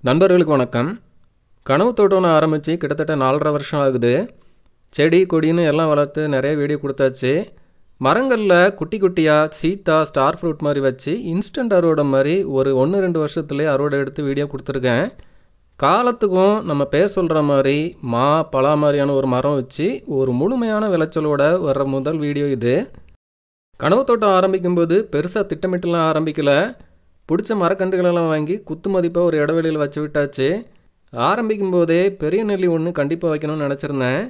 நண்பர்களுக்கு வணக்கம். கனவு தோட்டம்னு ஆரம்பித்து கிட்டத்தட்ட 4.5 வருஷம் ஆகுது. செடி கொடின்னு எல்லாம் வளர்த்து நிறைய வீடியோ கொடுத்தாச்சு. மரங்களில் குட்டி குட்டியாக சீத்தா ஸ்டார் ஃப்ரூட் மாதிரி வச்சு இன்ஸ்டன்ட் அறுவடை மாதிரி ஒரு 1-2 வருஷத்துலேயே அறுவடை எடுத்து வீடியோ கொடுத்துருக்கேன். காலத்துக்கும் நம்ம பேர் சொல்கிற மாதிரி பலா மாதிரியான ஒரு மரம் வச்சு ஒரு முழுமையான விளைச்சலோட வர்ற முதல் வீடியோ இது. கனவு தோட்டம் ஆரம்பிக்கும்போது பெருசாக திட்டமிட்டுலாம் ஆரம்பிக்கலை. பிடிச்ச மரக்கன்றுகளெல்லாம் வாங்கி குத்து மதிப்பாக ஒரு இடைவெளியில் வச்சு விட்டாச்சு. ஆரம்பிக்கும் போதே பெரிய நெல்லி ஒன்று கண்டிப்பாக வைக்கணும்னு நினச்சிருந்தேன்.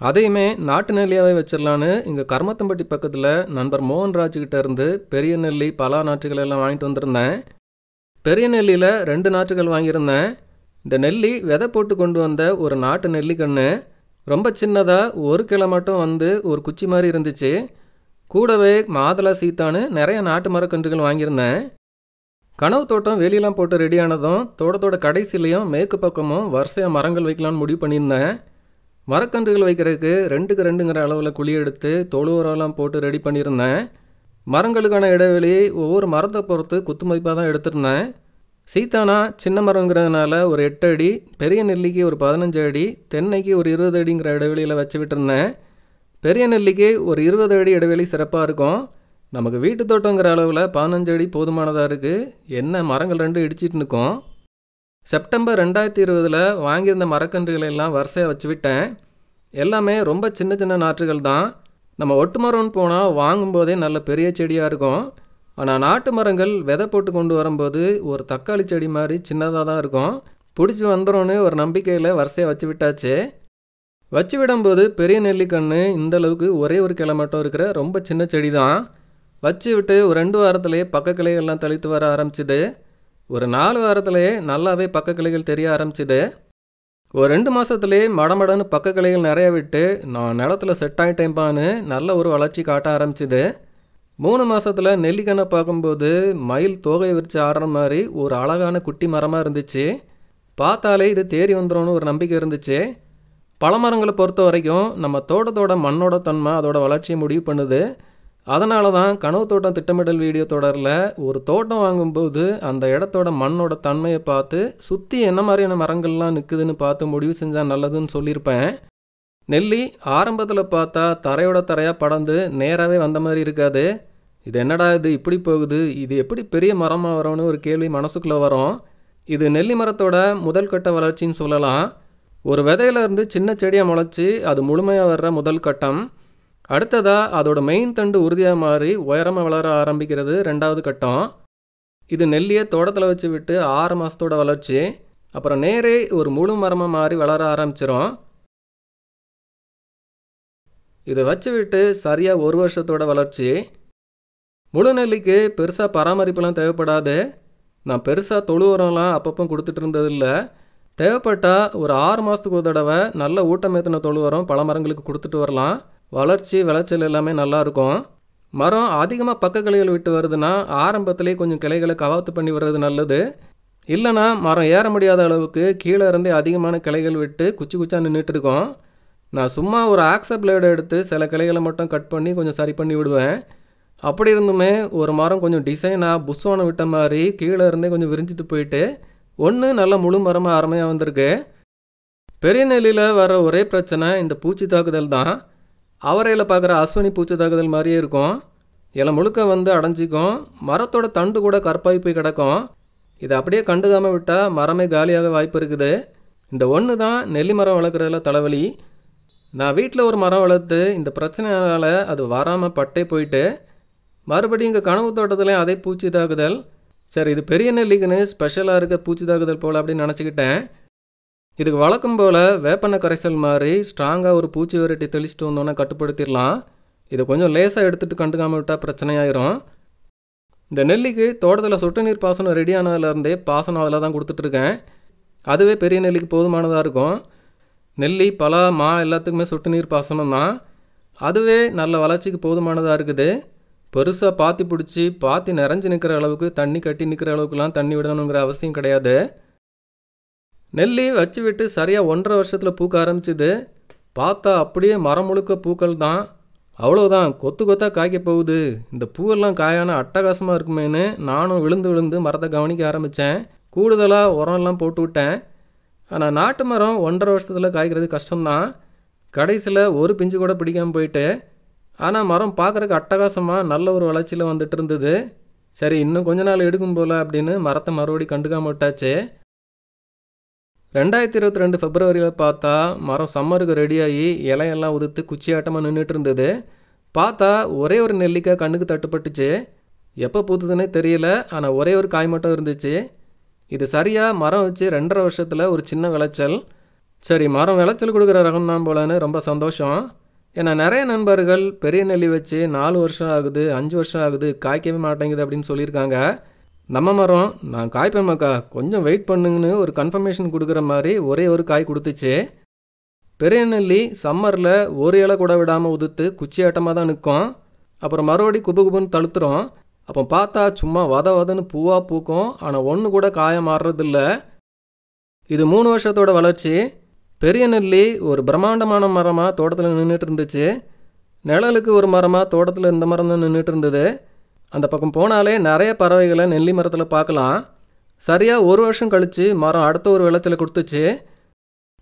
அதையுமே நாட்டு நெல்லியாகவே வச்சிடலான்னு இங்கே கர்மத்தம்பட்டி பக்கத்தில் நண்பர் மோகன்ராஜ்கிட்ட இருந்து பெரிய நெல்லி பலா நாற்றுகள் எல்லாம் வாங்கிட்டு வந்திருந்தேன். பெரிய நெல்லியில் 2 நாற்றுகள் வாங்கியிருந்தேன். இந்த நெல்லி விதை போட்டு கொண்டு வந்த ஒரு நாட்டு நெல்லிக்கன்று ரொம்ப சின்னதாக 1 கிலோ மட்டும் வந்து ஒரு குச்சி மாதிரி இருந்துச்சு. கூடவே மாதுளை சீத்தான்னு நிறைய நாட்டு மரக்கன்றுகள் வாங்கியிருந்தேன். கனவு தோட்டம் வெளியெல்லாம் போட்டு ரெடியானதும் தோட்டத்தோட கடைசிலையும் மேற்கு பக்கமும் வரிசையாக மரங்கள் வைக்கலான்னு முடிவு பண்ணியிருந்தேன். மரக்கன்றுகள் வைக்கிறதுக்கு 2க்கு 2ங்கிற அளவில் குழி எடுத்து தொழு உரம்லாம் போட்டு ரெடி பண்ணியிருந்தேன். மரங்களுக்கான இடைவெளி ஒவ்வொரு மரத்தை பொறுத்து குத்து மதிப்பாக தான் எடுத்திருந்தேன். சீத்தானா சின்ன மரங்கிறதுனால ஒரு 8 அடி, பெரிய நெல்லிக்கு ஒரு 15 அடி, தென்னைக்கு ஒரு 20 அடிங்கிற இடைவெளியில் வச்சு விட்டுருந்தேன். பெரிய நெல்லிக்கு ஒரு 20 அடி இடைவெளி சிறப்பாக இருக்கும். நமக்கு வீட்டு தோட்டங்கிற அளவில் 15 அடி போதுமானதாக இருக்குது. என்ன மரங்கள் 2 இடிச்சிட்டு நிற்கும். செப்டம்பர் 2020 வாங்கியிருந்த மரக்கன்றுகளை எல்லாம் வரிசையாக வச்சு விட்டேன். எல்லாமே ரொம்ப சின்ன சின்ன நாற்றுகள் தான். நம்ம ஒட்டு மரம்னு போனால் வாங்கும்போதே நல்ல பெரிய செடியாக இருக்கும். ஆனால் நாட்டு மரங்கள் விதை போட்டு கொண்டு வரும்போது ஒரு தக்காளி செடி மாதிரி சின்னதாக தான் இருக்கும். பிடிச்சி வந்துடும்னு ஒரு நம்பிக்கையில் வரிசையாக வச்சு விட்டாச்சு. வச்சு விடும்போது பெரிய நெல்லிக்கன்று இந்தளவுக்கு ஒரே ஒரு கிளை மட்டும் இருக்கிற ரொம்ப சின்ன செடி தான். வச்சு விட்டு ஒரு 2 வாரத்திலே பக்க கிளைகள்லாம் தளித்து வர ஆரம்பிச்சிது. ஒரு 4 வாரத்திலே நல்லாவே பக்க கிளைகள் தெரிய ஆரம்பிச்சிது. ஒரு 2 மாதத்துலேயே மடமடன்னு பக்க கிளைகள் நிறைய விட்டு நான் நிலத்தில் செட் ஆகிட்டேன்பான்னு நல்ல ஒரு வளர்ச்சி காட்ட ஆரம்பிச்சிது. 3 மாதத்தில் நெல்லிக்கண்ணை பார்க்கும்போது மயில் தோகை விரித்து ஆடுற மாதிரி ஒரு அழகான குட்டி மரமாக இருந்துச்சு. பார்த்தாலே இது தேறி வந்துடும்னு ஒரு நம்பிக்கை இருந்துச்சு. பழமரங்களை பொறுத்த வரைக்கும் நம்ம தோட்டத்தோட மண்ணோட தன்மை அதோட வளர்ச்சியை முடிவு பண்ணுது. அதனால தான் கனவு தோட்டம் திட்டமிடல் வீடியோ தொடரில் ஒரு தோட்டம் வாங்கும்போது அந்த இடத்தோட மண்ணோட தன்மையை பார்த்து சுற்றி என்ன மாதிரியான மரங்கள்லாம் நிற்குதுன்னு பார்த்து முடிவு செஞ்சால் நல்லதுன்னு சொல்லியிருப்பேன். நெல்லி ஆரம்பத்தில் பார்த்தா தரையோட தரையாக படர்ந்து நேராகவே வந்த மாதிரி இருக்காது. இது என்னடா இது இப்படி போகுது, இது எப்படி பெரிய மரமாக வரும்னு ஒரு கேள்வி மனசுக்குள்ளே வரும். இது நெல்லி மரத்தோட முதல் கட்ட வளர்ச்சின்னு சொல்லலாம். ஒரு விதையிலேருந்து சின்ன செடியாக முளைச்சி அது முழுமையாக வர்ற முதல் கட்டம். அடுத்ததாக அதோட மெயின் தண்டு உறுதியாக மாறி உயரமாக வளர ஆரம்பிக்கிறது 2வது கட்டம். இது நெல்லியை தோட்டத்தில் வச்சு விட்டு 6 மாதத்தோட வளர்ச்சி. அப்புறம் நேரே ஒரு முழு மரமாக மாறி வளர ஆரம்பிச்சிடும். இதை வச்சு விட்டு சரியாக 1 வருஷத்தோட வளர்ச்சி. முழு நெல்லிக்கு பெருசாக பராமரிப்புலாம் தேவைப்படாது. நான் பெருசாக தொழு உரம்லாம் அப்பப்போ கொடுத்துட்டு இருந்ததில்லை. தேவைப்பட்டால் ஒரு 6 மாதத்துக்கு ஒரு தடவை நல்ல ஊட்டமேற்றின தொழு உரம் பல மரங்களுக்கு கொடுத்துட்டு வரலாம். வளர்ச்சி விளைச்சல் எல்லாமே நல்லாயிருக்கும். மரம் அதிகமாக பக்க கிளைகள் விட்டு வருதுன்னா ஆரம்பத்திலே கொஞ்சம் கிளைகளை கவாத்து பண்ணி விடுறது நல்லது. இல்லைனா மரம் ஏற முடியாத அளவுக்கு கீழே இருந்தே அதிகமான கிளைகள் விட்டு குச்சி குச்சா நின்றுட்டு இருக்கோம். நான் சும்மா ஒரு ஆக்ஸா பிளேடை எடுத்து சில கிளைகளை மட்டும் கட் பண்ணி கொஞ்சம் சரி பண்ணி விடுவேன். அப்படி இருந்துமே ஒரு மரம் கொஞ்சம் டிசைனாக புஷ்வானம் விட்ட மாதிரி கீழே இருந்தே கொஞ்சம் விரிஞ்சிட்டு போயிட்டு ஒன்று நல்ல முழு மரமாக அருமையாக வந்திருக்கு. பெரிய நெல்லியில் வர ஒரே பிரச்சனை இந்த பூச்சி தாக்குதல் தான். அவரையில் பார்க்குற அஸ்வினி பூச்சி தாக்குதல் மாதிரியே இருக்கும். இலை முழுக்க வந்து அடைஞ்சிக்கும். மரத்தோட தண்டு கூட கற்பாய் போய் கிடக்கும். இதை அப்படியே கண்டுக்காமல் விட்டால் மரமே காலியாக வாய்ப்பு இருக்குது. இந்த ஒன்று தான் நெல்லி மரம் வளர்க்குறதுல தலைவலி. நான் வீட்டில் ஒரு மரம் வளர்த்து இந்த பிரச்சனையால் அது வராமல் பட்டே போயிட்டு மறுபடியும் இங்கே கனவு தோட்டத்துலேயும் அதே பூச்சி தாக்குதல். சரி, இது பெரிய நெல்லிக்குன்னு ஸ்பெஷலாக இருக்க பூச்சி தாக்குதல் போல் அப்படின்னு நினச்சிக்கிட்டேன். இதுக்கு வழக்கம் போல் வேப்பெண்ணெய் கரைசல் மாதிரி ஸ்ட்ராங்காக ஒரு பூச்சி விரட்டி தெளிச்சிட்டு வந்தோன்னே கட்டுப்படுத்திடலாம். இதை கொஞ்சம் லேசாக எடுத்துகிட்டு கண்டுக்காமல் விட்டால் பிரச்சனையாயிரும். இந்த நெல்லிக்கு தோட்டத்தில் சொட்டு நீர் பாசனம் ரெடி ஆனதுலேருந்தே பாசனம் அதில் தான் கொடுத்துட்ருக்கேன். அதுவே பெரிய நெல்லிக்கு போதுமானதாக இருக்கும். நெல்லி பலா எல்லாத்துக்குமே சொட்டு நீர் பாசனம் தான். அதுவே நல்ல வளர்ச்சிக்கு போதுமானதாக இருக்குது. பெருசாக பாத்தி பிடிச்சி பாத்தி நிறைஞ்சு நிற்கிற அளவுக்கு தண்ணி கட்டி நிற்கிற அளவுக்குலாம் தண்ணி விடணுங்கிற அவசியம் கிடையாது. நெல்லி வச்சு விட்டு சரியாக 1.5 வருஷத்தில் பூக்க ஆரம்பிச்சிது. பார்த்தா அப்படியே மரம் முழுக்க பூக்கள் தான். அவ்வளோதான், கொத்து கொத்தாக காய்க்க போகுது. இந்த பூவெல்லாம் காயான அட்டகாசமாக இருக்குமேனு நானும் விழுந்து விழுந்து மரத்தை கவனிக்க ஆரம்பித்தேன். கூடுதலாக உரம்லாம் போட்டு விட்டேன். ஆனால் நாட்டு மரம் 1.5 வருஷத்தில் காய்க்கிறது கஷ்டம்தான். கடைசியில் ஒரு பிஞ்சு கூட பிடிக்காமல் போயிட்டு, ஆனால் மரம் பார்க்குறக்கு அட்டகாசமாக நல்ல ஒரு வளர்ச்சியில் வந்துட்டு இருந்தது. சரி, இன்னும் கொஞ்ச நாள் எடுக்கும் போல் அப்படின்னு மரத்தை மறுபடி கண்டுக்காம விட்டாச்சு. 2022 பிப்ரவரியில் பார்த்தா மரம் சம்மருக்கு ரெடியாகி இலையெல்லாம் உதுத்து குச்சியாட்டமாக நின்றுட்டு இருந்தது. பார்த்தா ஒரே ஒரு நெல்லிக்காய் கண்ணுக்கு தட்டுப்பட்டுச்சு. எப்போ பூத்துதுன்னே தெரியல, ஆனால் ஒரே ஒரு காய் மட்டும் இருந்துச்சு. இது சரியாக மரம் வச்சு 2.5 வருஷத்தில் ஒரு சின்ன விளைச்சல். சரி, மரம் விளைச்சல் கொடுக்குற ரகம் தான் போலன்னு ரொம்ப சந்தோஷம். ஏன்னா நிறைய நண்பர்கள் பெரிய நெல்லி வச்சு 4 வருஷம் ஆகுது, 5 வருஷம் ஆகுது, காய்க்கவே மாட்டேங்குது அப்படின்னு சொல்லியிருக்காங்க. நம்ம மரம் நான் காய்ப்பேன் மக்கா, கொஞ்சம் வெயிட் பண்ணுங்கன்னு ஒரு கன்ஃபர்மேஷன் கொடுக்குற மாதிரி ஒரே ஒரு காய் கொடுத்துச்சு. பெரிய நெல்லி சம்மரில் ஒரு இலை கூட விடாமல் உதுத்து குச்சியாட்டமாக தான் நிற்கும். அப்புறம் மறுபடி குபு குபுன்னு தழுத்துறோம். அப்போ பார்த்தா சும்மா வதன்னு பூவாக பூக்கும், ஆனால் ஒன்று கூட காய மாறுறதில்ல. இது 3 வருஷத்தோட வளர்ச்சி. பெரிய நெல்லி ஒரு பிரம்மாண்டமான மரமாக தோட்டத்தில் நின்றுட்டு இருந்துச்சு. நிழலுக்கு ஒரு மரமாக தோட்டத்தில் இந்த மரம் தான் நின்றுட்டு இருந்தது. அந்த பக்கம் போனாலே நிறைய பறவைகளை நெல்லி மரத்தில் பார்க்கலாம். சரியாக 1 வருஷம் கழித்து மரம் அடுத்த ஒரு விளைச்சலை கொடுத்துச்சு.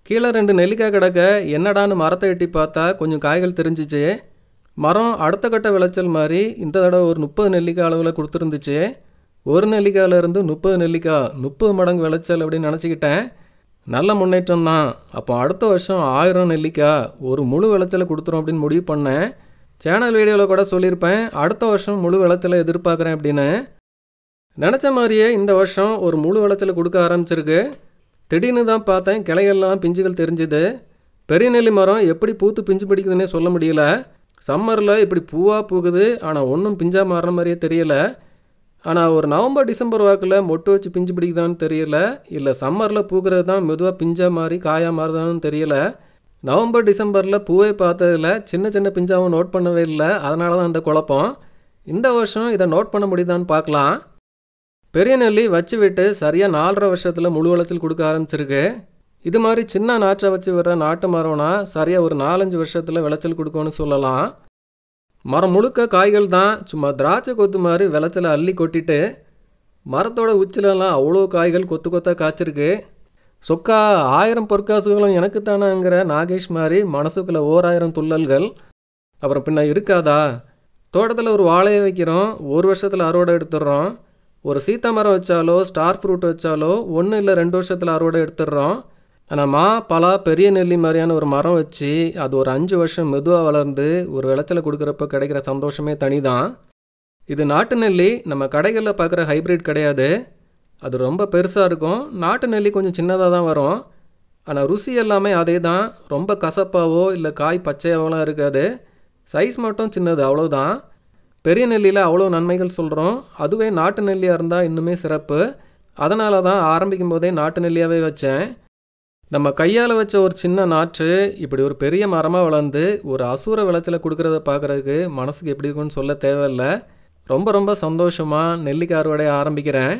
கீழே 2 நெல்லிக்காய் கிடக்க என்னடான்னு மரத்தை எட்டி பார்த்தா கொஞ்சம் காய்கள் தெரிஞ்சிச்சு. மரம் அடுத்த கட்ட விளைச்சல் மாதிரி இந்த தடவை ஒரு 30 நெல்லிக்காய் அளவில் கொடுத்துருந்துச்சு. ஒரு நெல்லிக்காயிலேருந்து 30 நெல்லிக்காய், 30 மடங்கு விளைச்சல் அப்படின்னு நினச்சிக்கிட்டேன். நல்ல முன்னேற்றம் தான். அப்போ அடுத்த வருஷம் 1000 நெல்லிக்காய் ஒரு முழு விளைச்சலை கொடுத்துரும் அப்படின்னு முடிவு பண்ணேன். சேனல் வீடியோவில் கூட சொல்லியிருப்பேன், அடுத்த வருஷம் முழு விளைச்சலை எதிர்பார்க்குறேன் அப்படின்னு. நினச்ச மாதிரியே இந்த வருஷம் ஒரு முழு விளைச்சலை கொடுக்க ஆரம்பிச்சிருக்கு. திடீர்னு தான் பார்த்தேன் கிளையெல்லாம் பிஞ்சுகள் தெரிஞ்சுது. பெரிய நெல்லி மரம் எப்படி பூத்து பிஞ்சு பிடிக்குதுன்னே சொல்ல முடியல. சம்மரில் இப்படி பூவாக பூக்குது, ஆனால் ஒன்றும் பிஞ்சாக மாறுற மாதிரியே தெரியல. ஆனால் ஒரு நவம்பர் டிசம்பர் வாக்கில் மொட்டு வச்சு பிஞ்சு பிடிக்குதான்னு தெரியல, இல்லை சம்மரில் பூக்கிறது தான் மெதுவாக பிஞ்சாக மாறி காயாக மாறுதான்னு தெரியல. நவம்பர் டிசம்பரில் பூவை பார்த்ததில் சின்ன சின்ன பிஞ்சாவும் நோட் பண்ணவே இல்லை, அதனால தான் அந்த குழப்பம். இந்த வருஷம் இதை நோட் பண்ண முடியுதான்னு பார்க்கலாம். பெரிய நெல்லி வச்சு விட்டு சரியாக 4.5 வருஷத்தில் முழு விளைச்சல் கொடுக்க ஆரம்பிச்சிருக்கு. இது மாதிரி சின்ன நாற்றை வச்சு விடுற நாட்டு மரம்னா சரியாக ஒரு 4-5 வருஷத்தில் விளைச்சல் கொடுக்கும்னு சொல்லலாம். மரம் முழுக்க காய்கள் தான், சும்மா திராட்சை கொத்து மாதிரி விளைச்சலை அள்ளி கொட்டிட்டு மரத்தோட உச்சிலெல்லாம் அவ்வளோ காய்கள் கொத்து கொத்தாக காய்ச்சிருக்கு. சொக்கா 1000 பொற்காசுகளும் எனக்கு தானாங்கிற நாகேஷ் மாதிரி மனசுக்குள்ளே 1000 துள்ளல்கள். அப்புறம் பின்ன இருக்காதா, தோட்டத்தில் ஒரு வாழையை வைக்கிறோம், 1 வருஷத்தில் அறுவடை எடுத்துடுறோம். ஒரு சீத்தா மரம் வச்சாலோ ஸ்டார் ஃப்ரூட் வச்சாலோ 1 இல்லை 2 வருஷத்தில் அறுவடை எடுத்துடுறோம். ஆனால் மா பலா பெரிய நெல்லி மாதிரியான ஒரு மரம் வச்சு அது ஒரு 5 வருஷம் மெதுவாக வளர்ந்து ஒரு விளைச்சலை கொடுக்குறப்ப கிடைக்கிற சந்தோஷமே தனி தான். இது நாட்டு நெல்லி, நம்ம கடைகளில் பார்க்குற ஹைப்ரிட் கிடையாது. அது ரொம்ப பெருசாக இருக்கும். நாட்டு நெல்லி கொஞ்சம் சின்னதாக தான் வரும். ஆனால் ருசி எல்லாமே அதே தான். ரொம்ப கசப்பாவோ இல்லை காய் பச்சையாவோலாம் இருக்காது. சைஸ் மட்டும் சின்னது, அவ்வளோதான். பெரிய நெல்லியில் அவ்வளோ நன்மைகள் சொல்கிறோம். அதுவே நாட்டு நெல்லியாக இருந்தால் இன்னுமே சிறப்பு. அதனால தான் ஆரம்பிக்கும் போதே நாட்டு நெல்லியாகவே வச்சேன். நம்ம கையால் வச்ச ஒரு சின்ன நாற்று இப்படி ஒரு பெரிய மரமாக வளர்ந்து ஒரு அசூர விளைச்சலை கொடுக்குறத பார்க்குறதுக்கு மனசுக்கு எப்படி இருக்குன்னு சொல்ல தேவையில்லை. ரொம்ப ரொம்ப சந்தோஷமாக நெல்லிக்காய் அறுவடை ஆரம்பிக்கிறேன்.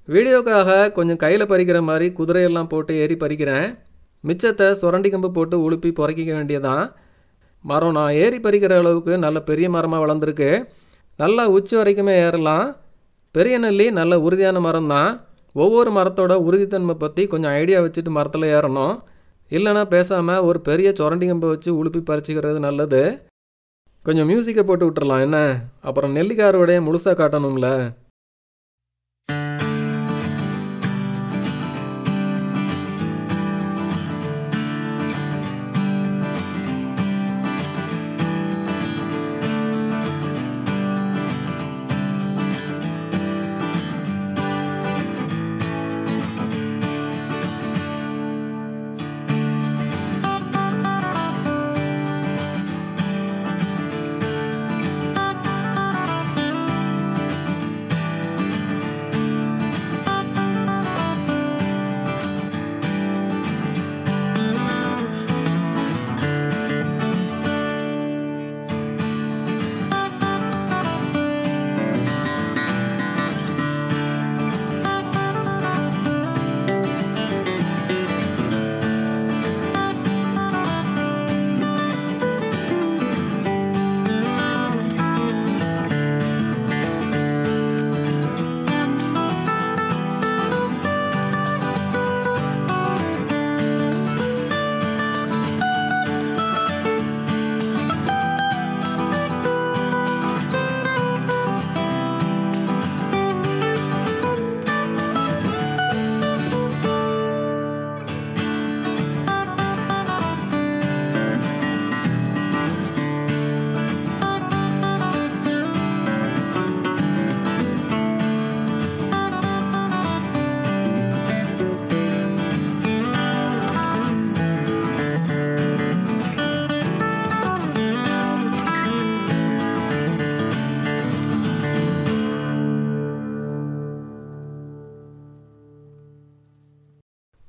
வீடியோக்காக கொஞ்சம் கையில் பறிக்கிற மாதிரி குதிரையெல்லாம் போட்டு ஏறி பறிக்கிறேன். மிச்சத்தை சுரண்டி கம்பு போட்டு உளுப்பி பொறக்கிக்க வேண்டியதான். மரம் நான் ஏறி பறிக்கிற அளவுக்கு நல்ல பெரிய மரமாக வளர்ந்துருக்கு. நல்லா உச்சி வரைக்குமே ஏறலாம். பெரிய நெல்லி நல்ல உறுதியான மரம் தான். ஒவ்வொரு மரத்தோட உறுதித்தன்மை பற்றி கொஞ்சம் ஐடியா வச்சுட்டு மரத்தில் ஏறணும். இல்லைனா பேசாமல் ஒரு பெரிய சுரண்டி கம்பை வச்சு உளுப்பி பறிச்சிக்கிறது நல்லது. கொஞ்சம் மியூசிக்கை போட்டு விட்டுறலாம் என்ன, அப்புறம் நெல்லிக்காய் அறுவடையை முழுசாக காட்டணும்ல.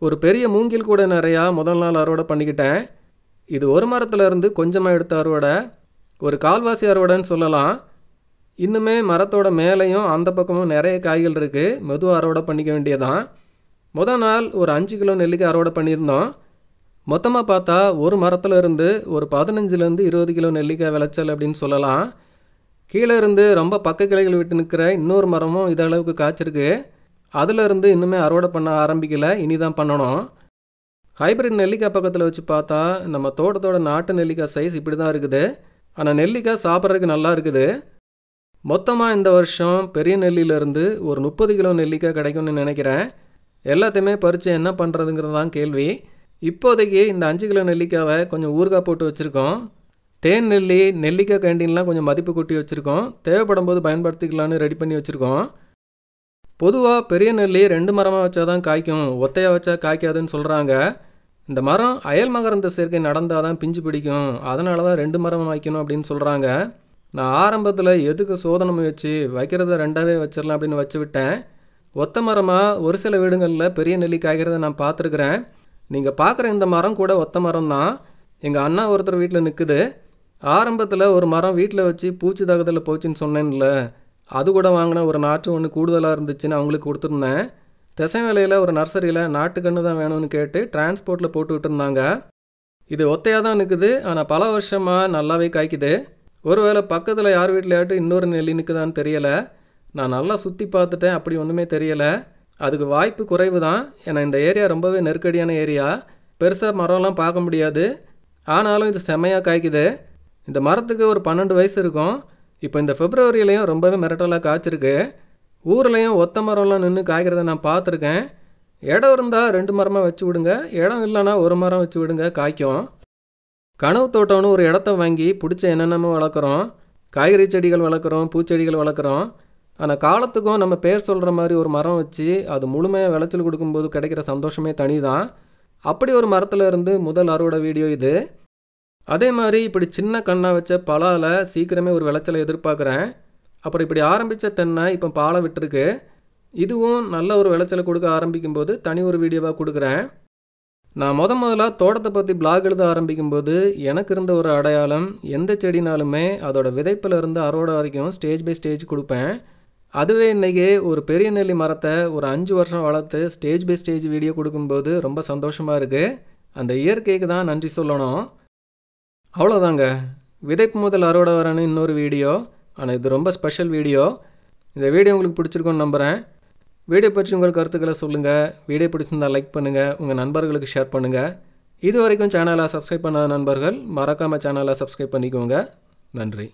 ஒரு பெரிய மூங்கில் கூட நிறையா முதல் நாள் அறுவடை பண்ணிக்கிட்டேன். இது ஒரு மரத்துல இருந்து கொஞ்சமாக எடுத்த அறுவடை, ஒரு கால்வாசி அறுவடைன்னு சொல்லலாம். இன்னுமே மரத்தோட மேலேயும் அந்த பக்கமும் நிறைய காய்கள் இருக்குது, மெதுவாக அறுவடை பண்ணிக்க வேண்டியதான். முதல் நாள் ஒரு 5 கிலோ நெல்லிக்காய் அறுவடை பண்ணியிருந்தோம். மொத்தமாக பார்த்தா ஒரு மரத்தில் இருந்து ஒரு 15லேருந்து 20 கிலோ நெல்லிக்காய் விளைச்சல் அப்படின்னு சொல்லலாம். கீழே இருந்து ரொம்ப பக்க கிளைகள் விட்டு நிற்கிற இன்னொரு மரமும் இதளவுக்கு காய்ச்சிருக்கு. அதிலிருந்து இன்னுமே அறுவடை பண்ண ஆரம்பிக்கலை, இனிதான் பண்ணணும். ஹைப்ரிட் நெல்லிக்காய் பக்கத்தில் வச்சு பார்த்தா நம்ம தோட்டத்தோட நாட்டு நெல்லிக்காய் சைஸ் இப்படி தான் இருக்குது. ஆனால் நெல்லிக்காய் சாப்பிட்றதுக்கு நல்லா இருக்குது. மொத்தமாக இந்த வருஷம் பெரிய நெல்லியிலேருந்து ஒரு 30 கிலோ நெல்லிக்காய் கிடைக்கும்னு நினைக்கிறேன். எல்லாத்தையுமே பறித்து என்ன பண்ணுறதுங்கிறது தான் கேள்வி. இப்போதைக்கு இந்த 5 கிலோ நெல்லிக்காவை கொஞ்சம் ஊறுகாய் போட்டு வச்சுருக்கோம். தேன் நெல்லி, நெல்லிக்காய் கேண்டீன்லாம் கொஞ்சம் மதிப்பு கூட்டி வச்சுருக்கோம். தேவைப்படும் போது பயன்படுத்திக்கலான்னு ரெடி பண்ணி வச்சுருக்கோம். பொதுவாக பெரிய நெல்லி 2 மரமாக வச்சா தான் காய்க்கும், ஒத்தையாக வச்சா காய்க்காதுன்னு சொல்கிறாங்க. இந்த மரம் அயல் மகரந்த சேர்க்கை நடந்தால் தான் பிஞ்சு பிடிக்கும், அதனால தான் 2 மரம் வைக்கணும் அப்படின்னு சொல்கிறாங்க. நான் ஆரம்பத்தில் எதுக்கு சோதனை முயற்சி, வைக்கிறத 2ஆவே வச்சிடலாம் அப்படின்னு வச்சு விட்டேன். ஒத்த மரமாக ஒரு சில வீடுகளில் பெரிய நெல்லி காய்கிறத நான் பார்த்துருக்குறேன். நீங்கள் பார்க்குற இந்த மரம் கூட ஒத்த மரம் தான். எங்கள் அண்ணா ஒருத்தர் வீட்டில் நிற்குது. ஆரம்பத்தில் ஒரு மரம் வீட்டில் வச்சு பூச்சி தாக்குதலில் போச்சுன்னு சொன்னேன்ல, அது கூட வாங்கின ஒரு நாற்று ஒன்று கூடுதலாக இருந்துச்சுன்னு அவங்களுக்கு கொடுத்துருந்தேன். திசை வேலையில் ஒரு நர்சரியில் நாட்டுக்கன்று தான் வேணும்னு கேட்டு டிரான்ஸ்போர்ட்டில் போட்டு விட்டுருந்தாங்க. இது ஒத்தையாக தான் நிற்குது, ஆனால் பல வருஷமாக நல்லாவே காய்க்குது. ஒருவேளை பக்கத்தில் யார் வீட்டிலையாட்டும் இன்னொரு நெல்லி நிற்குதான்னு தெரியலை. நான் நல்லா சுற்றி பார்த்துட்டேன், அப்படி ஒன்றுமே தெரியலை. அதுக்கு வாய்ப்பு குறைவு தான். ஏன்னா இந்த ஏரியா ரொம்பவே நெருக்கடியான ஏரியா, பெருசாக மரம்லாம் பார்க்க முடியாது. ஆனாலும் இது செம்மையாக காய்க்குது. இந்த மரத்துக்கு ஒரு 12 வயசு இருக்கும். இப்போ இந்த பிப்ரவரியிலையும் ரொம்பவே மிரட்டலாக காய்ச்சிருக்கு. ஊர்லேயும் ஒத்த மரம்லாம் நின்று காய்க்கிறத நான் பார்த்துருக்கேன். இடம் இருந்தால் 2 மரமாக வச்சு விடுங்க, இடம் இல்லைன்னா ஒரு மரம் வச்சு விடுங்க, காய்க்கும். கனவு தோட்டம்னு ஒரு இடத்த வாங்கி பிடிச்ச என்னென்னமோ வளர்க்குறோம். காய்கறி செடிகள் வளர்க்குறோம், பூச்செடிகள் வளர்க்குறோம். ஆனால் காலத்துக்கும் நம்ம பேர் சொல்கிற மாதிரி ஒரு மரம் வச்சு அது முழுமையாக விளைச்சல் கொடுக்கும்போது கிடைக்கிற சந்தோஷமே தனி தான். அப்படி ஒரு மரத்தில் இருந்து முதல் அறுவடை வீடியோ இது. அதே மாதிரி இப்படி சின்ன கண்ணா வச்ச பலாவில் சீக்கிரமே ஒரு விளைச்சலை எதிர்பார்க்குறேன். அப்புறம் இப்படி ஆரம்பித்த தென்னை இப்போ பாலை விட்டுருக்கு. இதுவும் நல்ல ஒரு விளைச்சலை கொடுக்க ஆரம்பிக்கும்போது தனி ஒரு வீடியோவாக கொடுக்குறேன். நான் முதலாக தோட்டத்தை பற்றி பிளாக் எழுத ஆரம்பிக்கும்போது எனக்கு இருந்த ஒரு அடையாளம், எந்த செடினாலுமே அதோட விதைப்பில் இருந்து அறுவடை வரைக்கும் ஸ்டேஜ் பை ஸ்டேஜ் கொடுப்பேன். அதுவே இன்றைக்கி ஒரு பெரிய நெல்லி மரத்தை ஒரு 5 வருஷம் வளர்த்து ஸ்டேஜ் பை ஸ்டேஜ் வீடியோ கொடுக்கும்போது ரொம்ப சந்தோஷமாக இருக்குது. அந்த இயற்கைக்கு தான் நன்றி சொல்லணும். அவ்வளோதாங்க, விதைப்பு முதல் அறுவடை வரன்னு இன்னொரு வீடியோ. ஆனால் இது ரொம்ப ஸ்பெஷல் வீடியோ. இந்த வீடியோ உங்களுக்கு பிடிச்சிருக்குன்னு நம்புகிறேன். வீடியோ பற்றி உங்கள் கருத்துக்களை சொல்லுங்கள். வீடியோ பிடிச்சிருந்தால் லைக் பண்ணுங்கள், உங்கள் நண்பர்களுக்கு ஷேர் பண்ணுங்கள். இது வரைக்கும் சேனலை சப்ஸ்கிரைப் பண்ணாத நண்பர்கள் மறக்காமல் சேனலை சப்ஸ்கிரைப் பண்ணிக்கோங்க. நன்றி.